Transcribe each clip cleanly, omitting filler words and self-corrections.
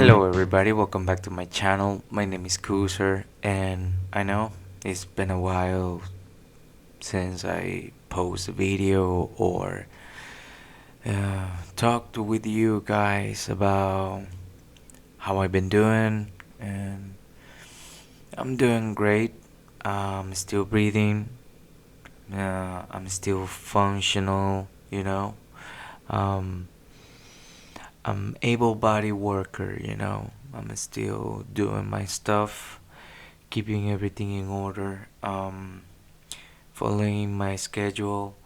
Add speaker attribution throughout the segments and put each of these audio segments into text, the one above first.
Speaker 1: Hello everybody, welcome back to my channel. My name is Kuser, and I know it's been a while since I post a video or talked with you guys about how I've been doing, and I'm doing great. I'm still breathing. I'm still functional, Um, I'm able-bodied worker. I'm still doing my stuff, keeping everything in order, following my schedule.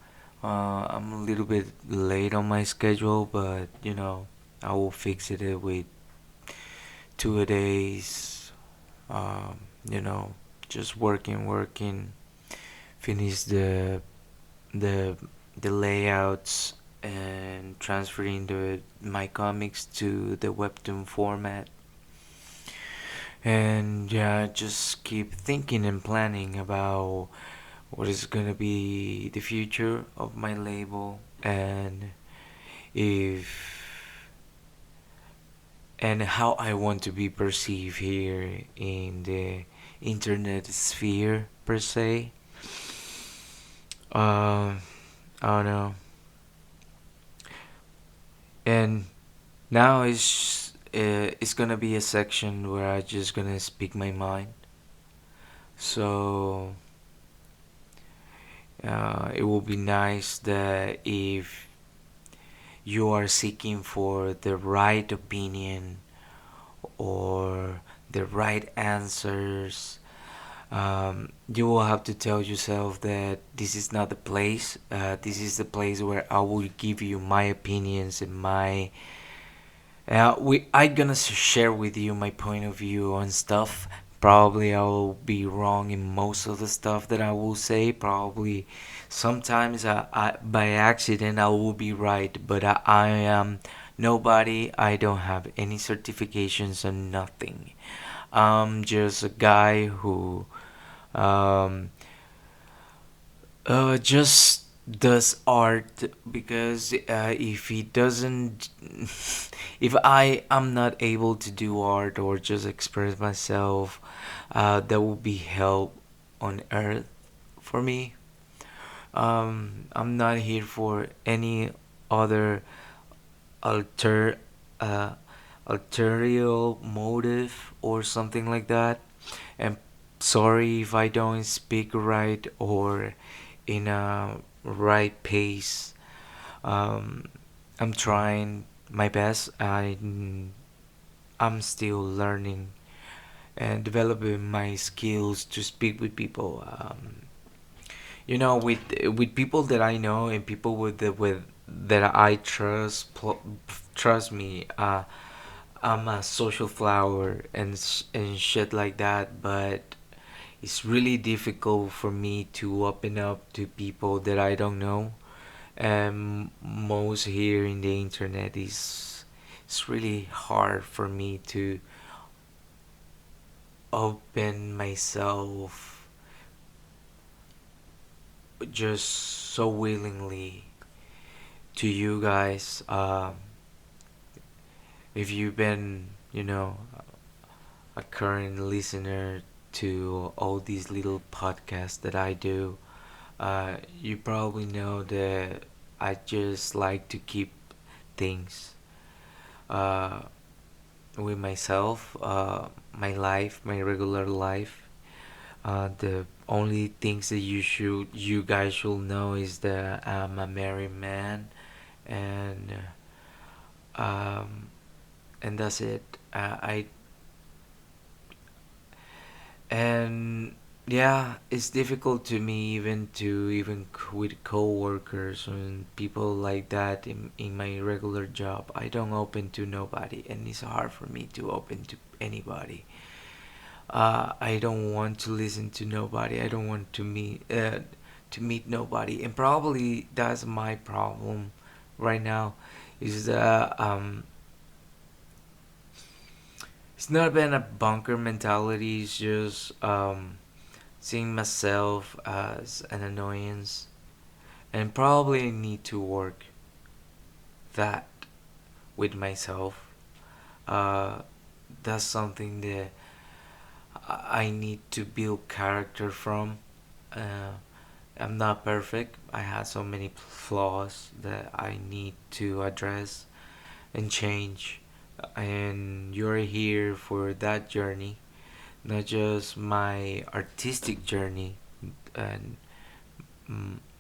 Speaker 1: I'm a little bit late on my schedule, but I will fix it with 2 days. Um, you know, just working, finish the the layouts and transferring my comics to the webtoon format. And yeah, just keep thinking and planning about what is gonna be the future of my label, and if and how I want to be perceived here in the internet sphere per se. I don't know. And now it's gonna be a section where I just gonna speak my mind. So it will be nice that if you are seeking for the right opinion or the right answers, you will have to tell yourself that this is not the place. This is the place where I will give you my opinions and my. I gonna share with you my point of view on stuff. Probably I will be wrong in most of the stuff that I will say. Probably sometimes by accident I will be right, but I am nobody. I don't have any certifications and nothing. I'm just a guy who um, just does art because if he doesn't, if I am not able to do art or just express myself, that will be hell on earth for me. I'm not here for any other alter uh, ulterior motive or something like that. And sorry if I don't speak right or in a right pace. Um, I'm trying my best. I'm still learning and developing my skills to speak with people. With people that I know and people with that I trust. Trust me. I'm a social flower and shit like that, but it's really difficult for me to open up to people that I don't know. And most here in the internet is it's really hard for me to open myself just so willingly to you guys. If you've been, a current listener to all these little podcasts that I do, you probably know that I just like to keep things uh, with myself, my life, my regular life. The only things that you guys should know is that I'm a married man, and um, and that's it. I and yeah, it's difficult to me with coworkers and people like that in my regular job. I don't open to nobody, and it's hard for me to open to anybody. I don't want to listen to nobody. I don't want to meet nobody, and probably that's my problem right now. Is that it's not been a bunker mentality. It's just seeing myself as an annoyance, and probably need to work that with myself. that's something that I need to build character from. Uh, I'm not perfect. I have so many flaws that I need to address and change. And you're here for that journey, not just my artistic journey and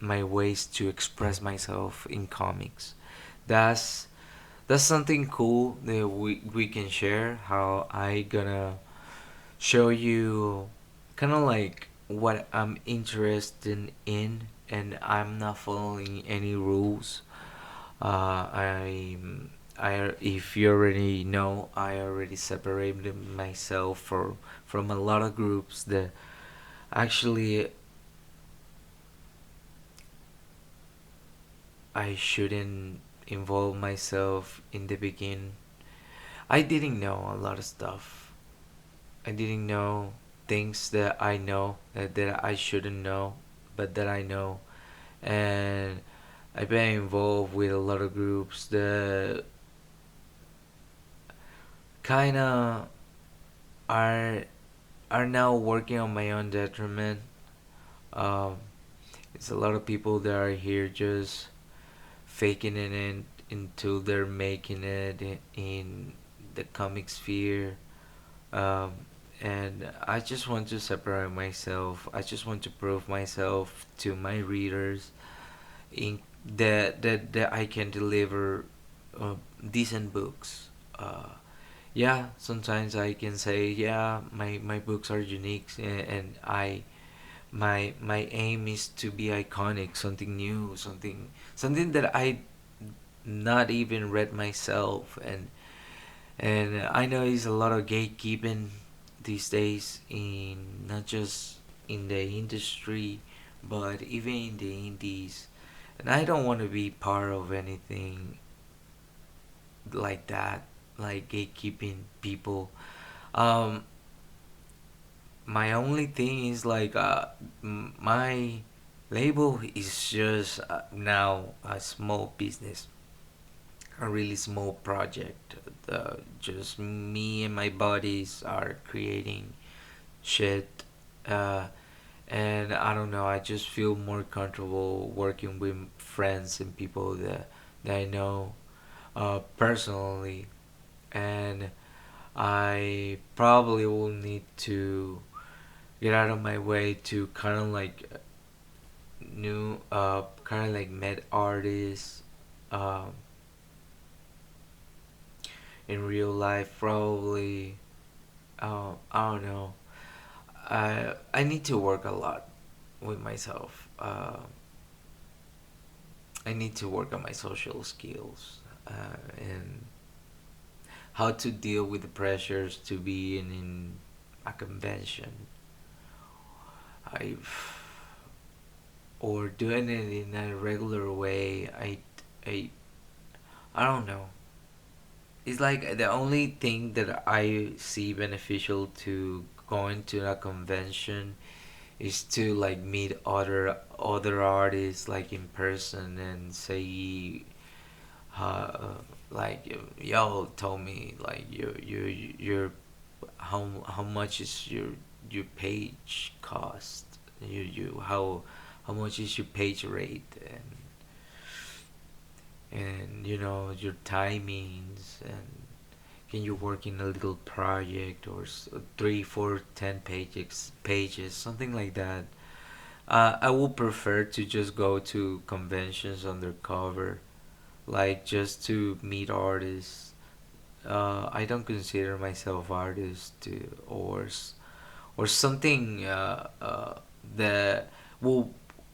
Speaker 1: my ways to express myself in comics. That's that's something cool that we can share. How I gonna show you kind of like what I'm interested in, and I'm not following any rules. If you already know, I already separated myself from a lot of groups that actually I shouldn't involve myself in the beginning. I didn't know a lot of stuff. I didn't know things that I know that I shouldn't know, but that I know. And I've been involved with a lot of groups that kind of are are now working on my own detriment. Um, it's a lot of people that are here just faking it in, until they're making it in the comic sphere. Um, and I just want to separate myself. I just want to prove myself to my readers in that I can deliver decent books. Yeah, sometimes I can say, yeah, my books are unique, and my aim is to be iconic, something new, something that I not even read myself. And I know it's a lot of gatekeeping these days, in not just in the industry, but even in the indies. And I don't want to be part of anything like that, like gatekeeping people. Um, my only thing is like my label is just now a small business, a really small project. Just me and my buddies are creating shit. Uh, and I don't know. I just feel more comfortable working with friends and people that I know personally, and I probably will need to get out of my way to kind of like new, kind of like met artists, um, in real life. Probably, I don't know. I need to work a lot with myself. I need to work on my social skills, and how to deal with the pressures to be in a convention. I or doing it in a regular way. I I don't know. It's like the only thing that I see beneficial to going to a convention is to like meet other artists like in person and say, uh, like, y'all told me like your how much is your page cost, you how much is your page rate, and you know your timings, and can you work in a little project or three, four, 10 pages, something like that. I would prefer to just go to conventions undercover, like just to meet artists. I don't consider myself artist, or something that will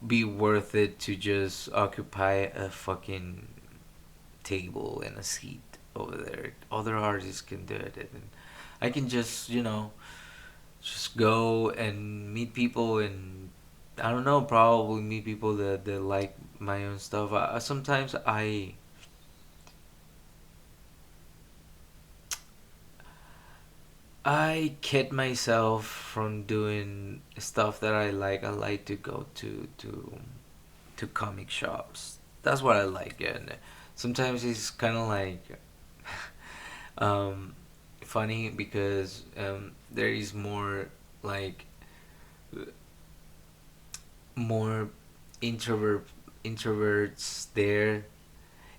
Speaker 1: be worth it to just occupy a fucking table and a seat over there. Other artists can do it, and I can just just go and meet people, and I don't know, probably meet people that like my own stuff. Sometimes I kid myself from doing stuff that I like. I like to go to comic shops. That's what I like, and sometimes it's kind of like um, funny because there is more like more introverts there,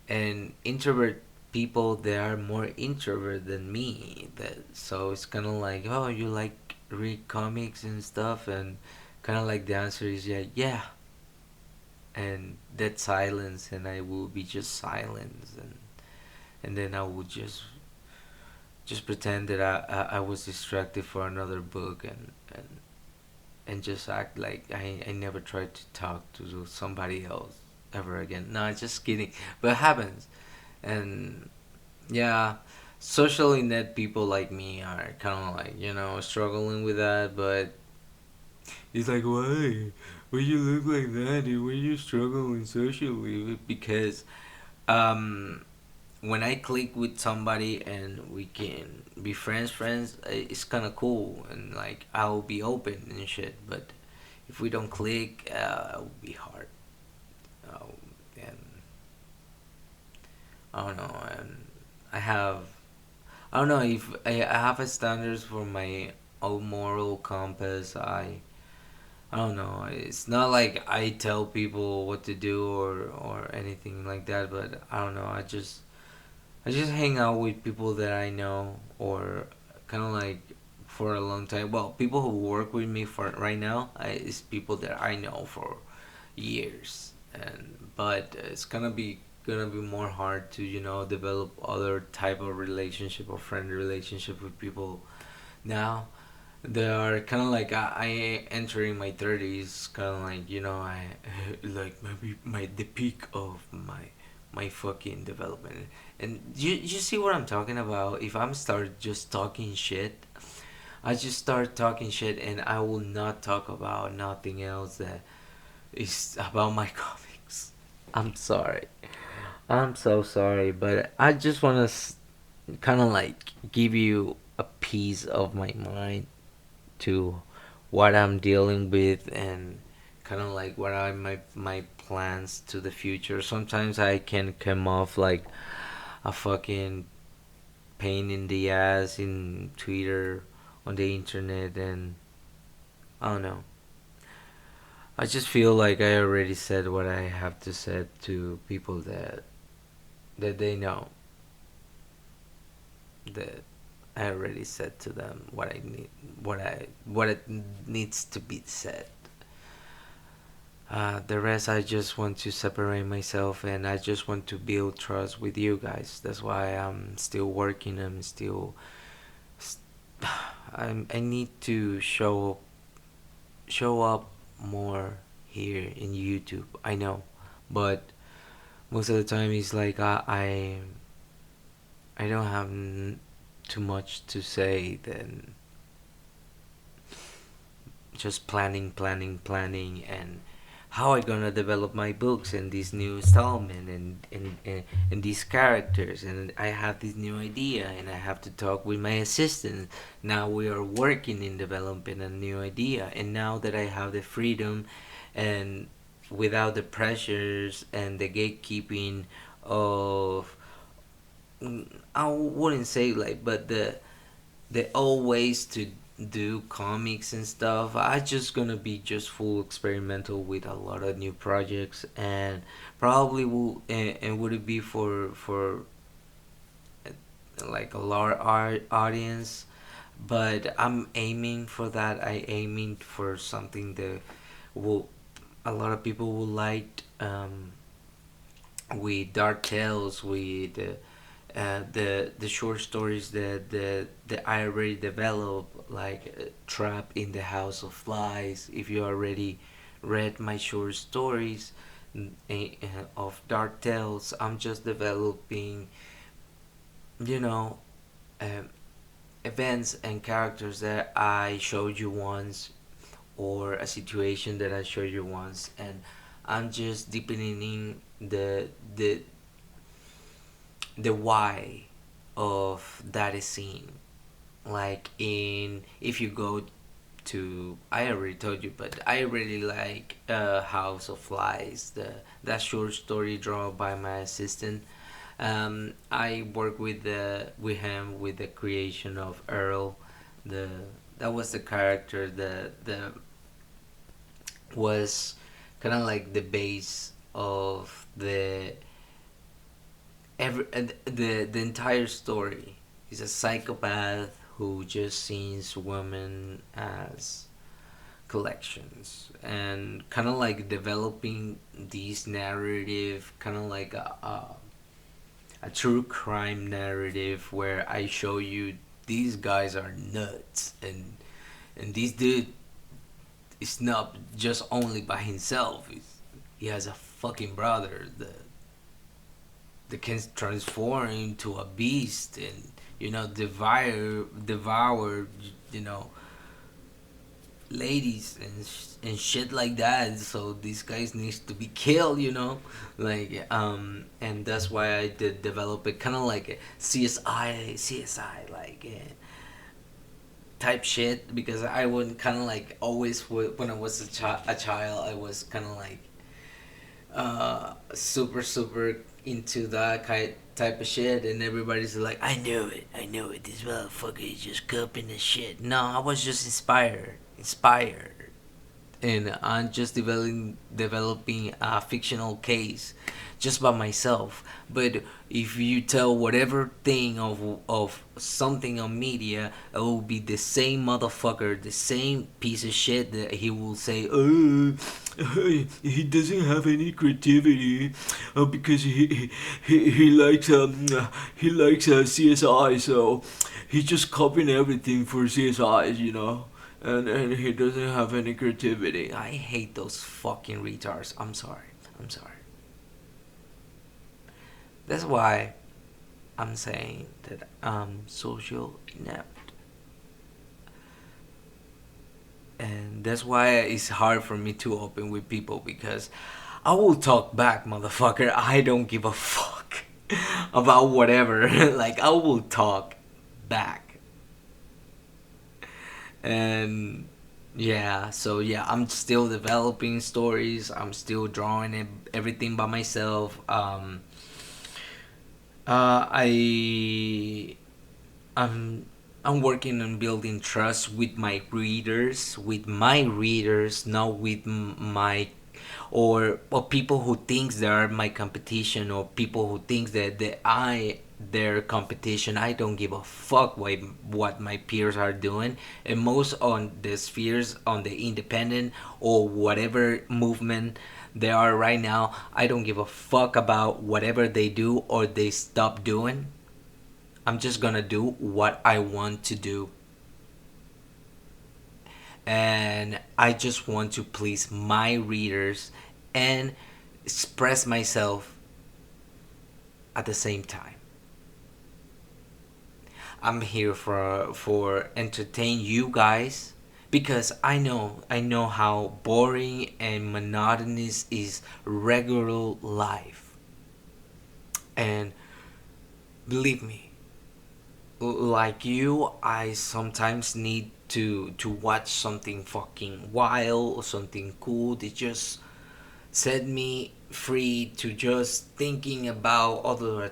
Speaker 1: and introvert people, they are more introvert than me. That so it's kind of like, oh, you like read comics and stuff, and kind of like the answer is yeah, yeah, and that silence, and I will be just silence, and then I would just pretend that I was distracted for another book, and just act like I never tried to talk to somebody else ever again. No, just kidding. But it happens. And yeah, socially net people like me are kind of like, struggling with that. But it's like, why? Why you look like that? Why you struggling socially? Because um, when I click with somebody and we can be friends, it's kind of cool, and like I'll be open and shit. But if we don't click, it will be hard. Uh, and I don't know. And I have, I don't know if I have a standards for my own moral compass. I don't know. It's not like I tell people what to do or anything like that. But I don't know. I just hang out with people that I know, or kind of like for a long time. Well, people who work with me for right now is people that I know for years, and but it's gonna be more hard to develop other type of relationship or friend relationship with people now. They are kind of like I entering my 30s, kind of like I like maybe my the peak of my fucking development. And you see what I'm talking about? If I'm start just talking shit, I just start talking shit, and I will not talk about nothing else that is about my comics. I'm sorry. I'm so sorry, but I just want to kind of like give you a piece of my mind to what I'm dealing with, and kind of like what are my plans to the future. Sometimes I can come off like a fucking pain in the ass in Twitter, on the internet, and I don't know. I just feel like I already said what I have to say to people that they know, that I already said to them what I need, what it needs to be said. The rest, I just want to separate myself, and I just want to build trust with you guys. That's why I'm still working. I'm still. I need to show up more here in YouTube. I know, but most of the time it's like I don't have too much to say. Then just planning, and how I gonna develop my books and this new installment, and these characters, and I have this new idea, and I have to talk with my assistant. Now we are working in developing a new idea, and now that I have the freedom, and without the pressures and the gatekeeping of, I wouldn't say like, but the old ways to do comics and stuff, I just gonna be just full experimental with a lot of new projects, and probably will, and would it be for like a large audience, but I'm aiming for that. I aiming for something that will a lot of people will like, with dark tales, with the short stories that I already developed, like Trap in the House of Flies. If you already read my short stories, of Dark Tales, I'm just developing, you know, um, events and characters that I showed you once, or a situation that I showed you once, and I'm just deepening the why of that scene. Like in, if you go to, I already told you, but I really like House of Flies, the that short story drawn by my assistant. I work with him with the creation of Earl. The That was the character that was kind of like the base of the entire story. He's a psychopath who just sees women as collections, and kind of like developing this narrative, kind of like a true crime narrative where I show you these guys are nuts, and this dude is not just only by himself. He has a fucking brother that can transform into a beast and devour you know ladies and shit like that. So these guys needs to be killed, and that's why I did develop it, kind of like a CSI like type shit, because I would kind of like always when I was a child, I was kind of like super into that kind type of shit, and everybody's like, I knew it, this motherfucker is just copying the shit. No, I was just inspired, and I'm just developing a fictional case just by myself. But if you tell whatever thing of something on media, it will be the same motherfucker, the same piece of shit that he will say, he doesn't have any creativity, because he likes CSI, so he's just copying everything for CSIs, and he doesn't have any creativity. I hate those fucking retards. I'm sorry. I'm sorry. That's why I'm saying that I'm social inept. And that's why it's hard for me to open with people, because I will talk back, motherfucker. I don't give a fuck about whatever. Like, I will talk back. And yeah, so yeah, I'm still developing stories. I'm still drawing everything by myself. I I'm I'm working on building trust with my readers, not with my or people who thinks they are my competition, or people who thinks that I their competition. I don't give a fuck what my peers are doing, and most on the spheres on the independent or whatever movement they are right now. I don't give a fuck about whatever they do or they stop doing. I'm just gonna do what I want to do. And I just want to please my readers and express myself at the same time. I'm here for entertain you guys, because I know how boring and monotonous is regular life. And believe me, like you, I sometimes need to watch something fucking wild or something cool that just set me free to just thinking about other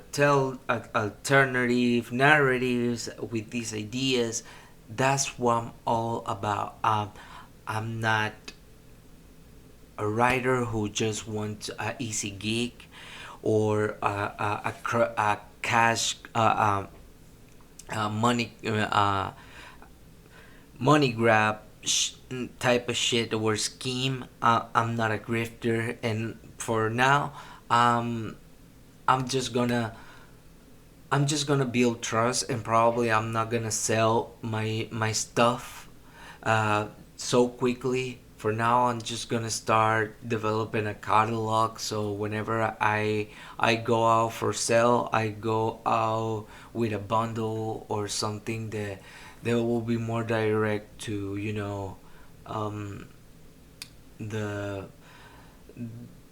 Speaker 1: alternative narratives with these ideas. That's what I'm all about. I'm not a writer who just wants a easy gig, or a cash money money grab type of shit or scheme. I'm not a grifter, and for now, um, I'm just gonna I'm just gonna build trust, and probably I'm not gonna sell my stuff so quickly. For now, I'm just gonna start developing a catalog. So whenever I go out for sale, I go out with a bundle or something that will be more direct to um, the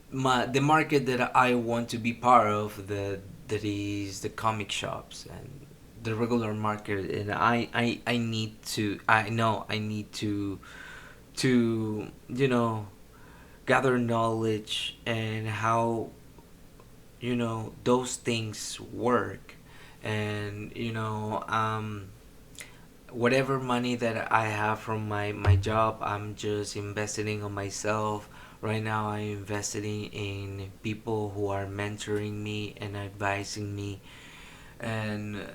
Speaker 1: the market that I want to be part of, that is the comic shops and the regular market. And I need to I know I need to gather knowledge and how those things work. And whatever money that I have from my job, I'm just investing on myself. Right now I'm investing in people who are mentoring me and advising me. And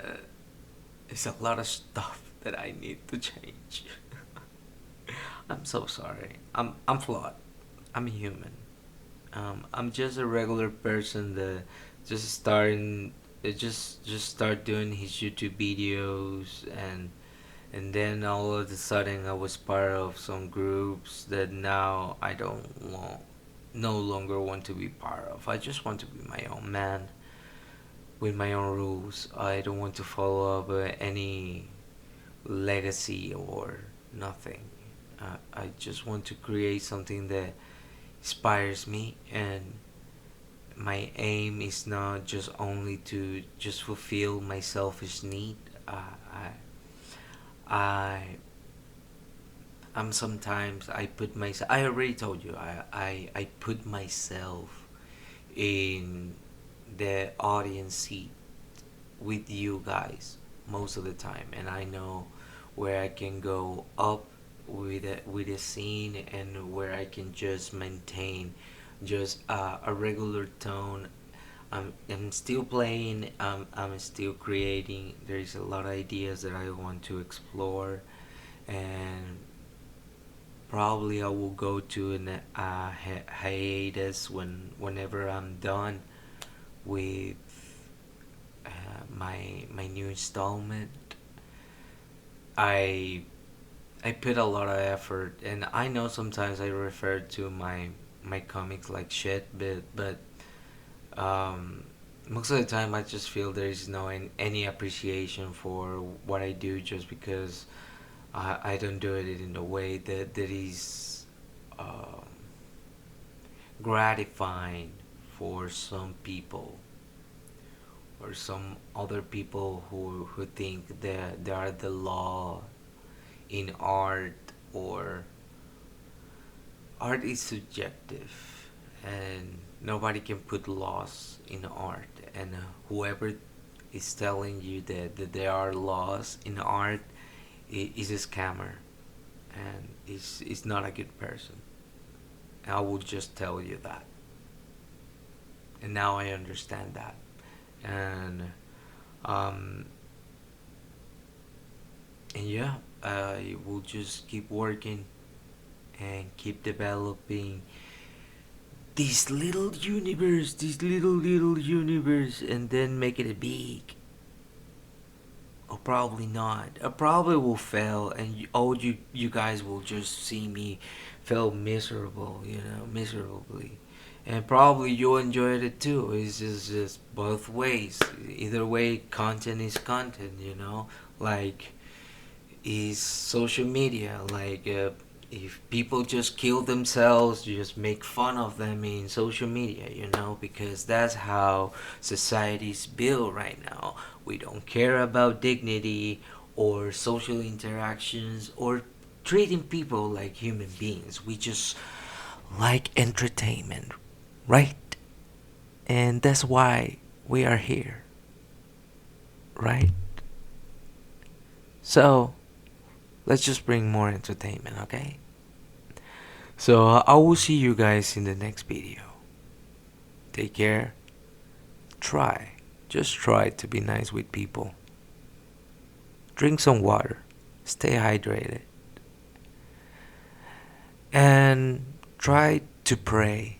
Speaker 1: it's a lot of stuff that I need to change. I'm so sorry. I'm flawed. I'm a human. I'm just a regular person that just starting just start doing his YouTube videos. And then all of a sudden I was part of some groups that now I don't want no longer want to be part of. I just want to be my own man with my own rules. I don't want to follow up any legacy or nothing. I just want to create something that inspires me. And my aim is not just only to just fulfill my selfish need. I I'm sometimes I put myself. I already told you. I put myself in the audience seat with you guys most of the time, and I know where I can go up with a scene, and where I can just maintain just a regular tone. I'm still playing. I'm still creating. There's a lot of ideas that I want to explore. And probably I will go to an hiatus whenever I'm done with my new installment. I I put a lot of effort, and I know sometimes I refer to my comics like shit, but um, most of the time I just feel there is no any appreciation for what I do, just because I don't do it in a way that is um gratifying for some people, or some other people who think that they are the law in art. Or art is subjective, and nobody can put laws in art. And whoever is telling you that there are laws in art is a scammer, and is not a good person. I will just tell you that. And now I understand that. And um and yeah, I will just keep working and keep developing this little universe, and then make it a big. Or probably not. I probably will fail, and you guys will just see me fail miserable, miserably. And probably you'll enjoy it too. It's just both ways. Either way, content is content, Like, is social media. Like, if people just kill themselves, you just make fun of them in social media, because that's how society's built right now. We don't care about dignity or social interactions or treating people like human beings. We just like entertainment, right? And that's why we are here, right? So, let's just bring more entertainment, okay? So I will see you guys in the next video. Take care. Try, just try to be nice with people. Drink some water. Stay hydrated. And try to pray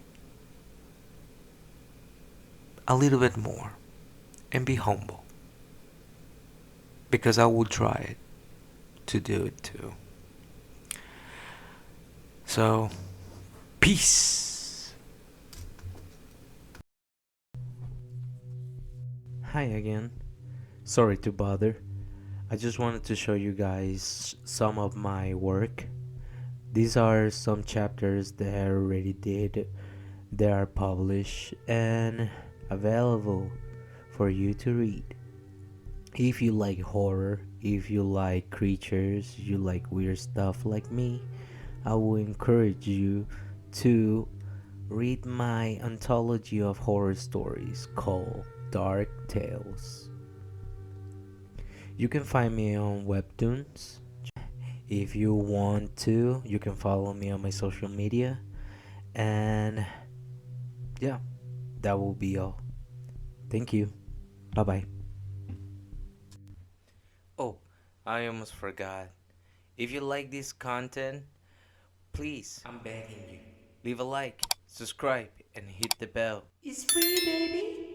Speaker 1: a little bit more. And be humble. Because I will try to do it too. So, peace. Hi again. Sorry to bother. I just wanted to show you guys some of my work. These are some chapters that I already did. They are published and available for you to read. If you like horror, if you like creatures, you like weird stuff like me, I will encourage you to read my anthology of horror stories called Dark Tales. You can find me on Webtoons. If you want to, you can follow me on my social media. And yeah, that will be all. Thank you. Bye bye. Oh, I almost forgot. If you like this content, please, I'm begging you, leave a like, subscribe, and hit the bell. It's free, baby.